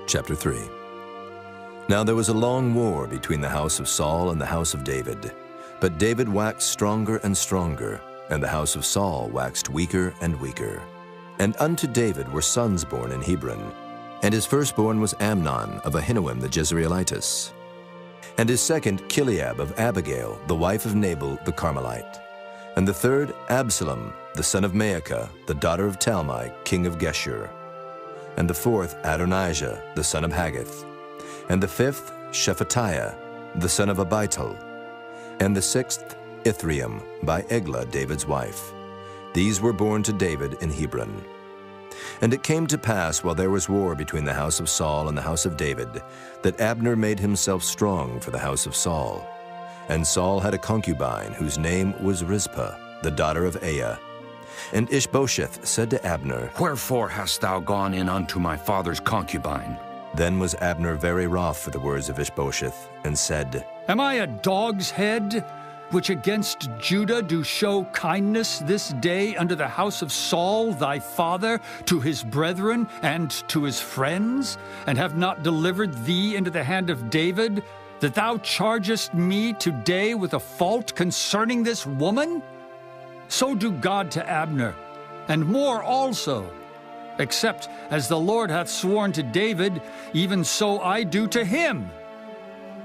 Chapter 3. Now there was a long war between the house of Saul and the house of David. But David waxed stronger and stronger, and the house of Saul waxed weaker and weaker. And unto David were sons born in Hebron. And his firstborn was Amnon of Ahinoam the Jezreelitess. And his second Chileab of Abigail, the wife of Nabal the Carmelite. And the third Absalom, the son of Maacah, the daughter of Talmai, king of Geshur. And the fourth Adonijah, the son of Haggith. And the fifth Shephatiah, the son of Abital. And the sixth Ithream, by Eglah, David's wife. These were born to David in Hebron. And it came to pass, while there was war between the house of Saul and the house of David, that Abner made himself strong for the house of Saul. And Saul had a concubine, whose name was Rizpah, the daughter of Aiah. And Ishbosheth said to Abner, Wherefore hast thou gone in unto my father's concubine? Then was Abner very wroth for the words of Ishbosheth, and said, Am I a dog's head, which against Judah do show kindness this day unto the house of Saul thy father, to his brethren and to his friends, and have not delivered thee into the hand of David, that thou chargest me today with a fault concerning this woman? So do God to Abner, and more also. Except as the Lord hath sworn to David, even so I do to him,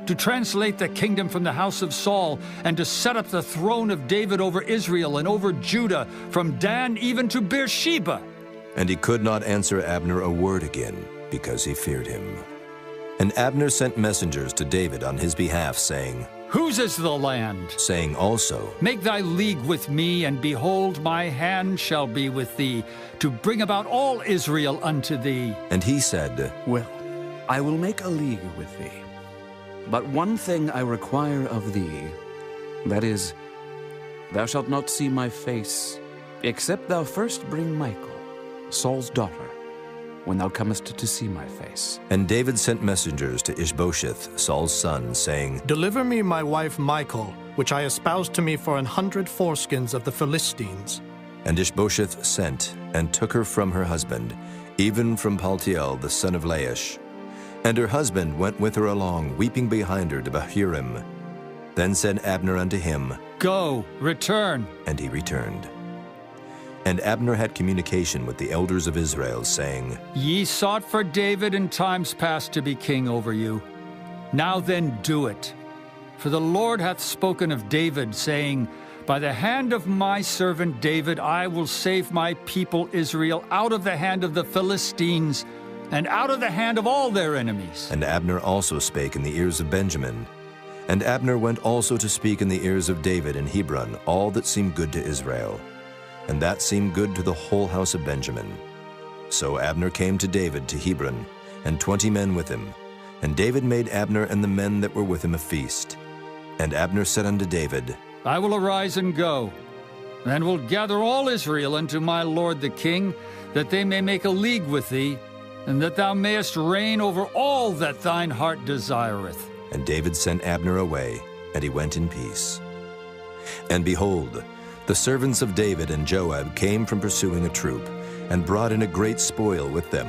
to translate the kingdom from the house of Saul, and to set up the throne of David over Israel and over Judah, from Dan even to Beersheba. And he could not answer Abner a word again, because he feared him. And Abner sent messengers to David on his behalf, saying, Whose is the land? Saying also, Make thy league with me, and behold, my hand shall be with thee, to bring about all Israel unto thee. And he said, Well, I will make a league with thee. But one thing I require of thee, that is, thou shalt not see my face, except thou first bring Michal, Saul's daughter, when thou comest to see my face. And David sent messengers to Ishbosheth, Saul's son, saying, Deliver me my wife Michal, which I espoused to me for 100 foreskins of the Philistines. And Ishbosheth sent, and took her from her husband, even from Paltiel the son of Laish. And her husband went with her along, weeping behind her to Bahurim. Then said Abner unto him, Go, return. And he returned. And Abner had communication with the elders of Israel, saying, Ye sought for David in times past to be king over you. Now then do it. For the Lord hath spoken of David, saying, By the hand of my servant David I will save my people Israel out of the hand of the Philistines, and out of the hand of all their enemies. And Abner also spake in the ears of Benjamin. And Abner went also to speak in the ears of David in Hebron all that seemed good to Israel. And that seemed good to the whole house of Benjamin. So Abner came to David to Hebron, and 20 men with him. And David made Abner and the men that were with him a feast. And Abner said unto David, I will arise and go, and will gather all Israel unto my lord the king, that they may make a league with thee, and that thou mayest reign over all that thine heart desireth. And David sent Abner away, and he went in peace. And behold, the servants of David and Joab came from pursuing a troop, and brought in a great spoil with them.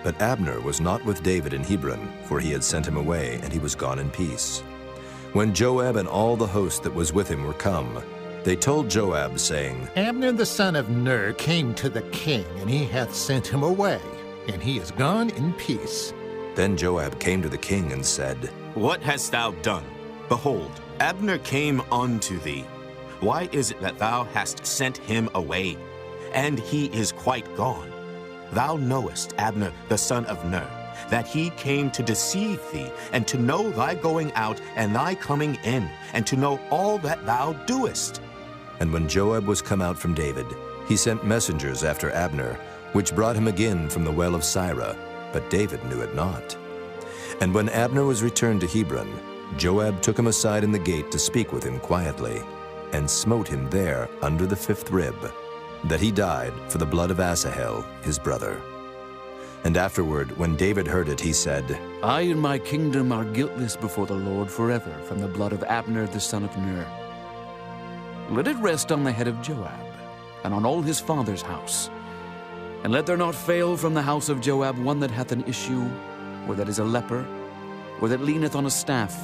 But Abner was not with David in Hebron, for he had sent him away, and he was gone in peace. When Joab and all the host that was with him were come, they told Joab, saying, Abner the son of Ner came to the king, and he hath sent him away, and he is gone in peace. Then Joab came to the king and said, What hast thou done? Behold, Abner came unto thee. Why is it that thou hast sent him away, and he is quite gone? Thou knowest Abner the son of Ner, that he came to deceive thee, and to know thy going out and thy coming in, and to know all that thou doest. And when Joab was come out from David, he sent messengers after Abner, which brought him again from the well of Sirah, but David knew it not. And when Abner was returned to Hebron, Joab took him aside in the gate to speak with him quietly, and smote him there under the 5th rib, that he died for the blood of Asahel, his brother. And afterward, when David heard it, he said, I and my kingdom are guiltless before the Lord forever from the blood of Abner the son of Ner. Let it rest on the head of Joab, and on all his father's house. And let there not fail from the house of Joab one that hath an issue, or that is a leper, or that leaneth on a staff,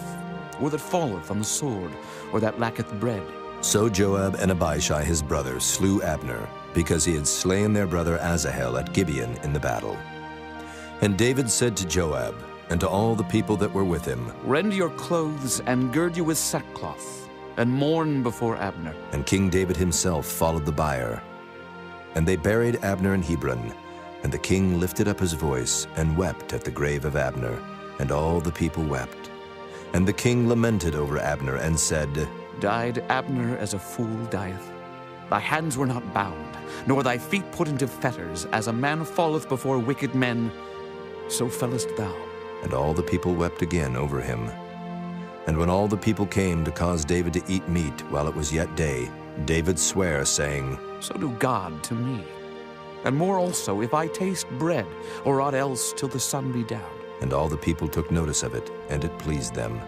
or that falleth on the sword, or that lacketh bread. So Joab and Abishai his brother slew Abner, because he had slain their brother Asahel at Gibeon in the battle. And David said to Joab, and to all the people that were with him, Rend your clothes, and gird you with sackcloth, and mourn before Abner. And King David himself followed the bier. And they buried Abner in Hebron, and the king lifted up his voice, and wept at the grave of Abner, and all the people wept. And the king lamented over Abner, and said, Died Abner as a fool dieth. Thy hands were not bound, nor thy feet put into fetters, as a man falleth before wicked men, so fellest thou. And all the people wept again over him. And when all the people came to cause David to eat meat while it was yet day, David sware, saying, So do God to me, and more also, if I taste bread, or aught else, till the sun be down. And all the people took notice of it, and it pleased them,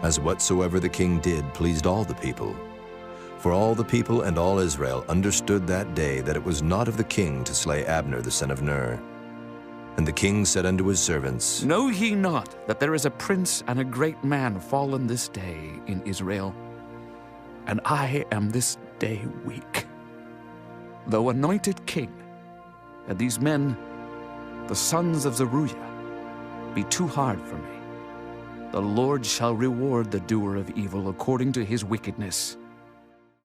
as whatsoever the king did pleased all the people. For all the people and all Israel understood that day that it was not of the king to slay Abner the son of Ner. And the king said unto his servants, Know ye not that there is a prince and a great man fallen this day in Israel? And I am this day weak. Though anointed king, and these men, the sons of Zeruiah, be too hard for me, the Lord shall reward the doer of evil according to his wickedness.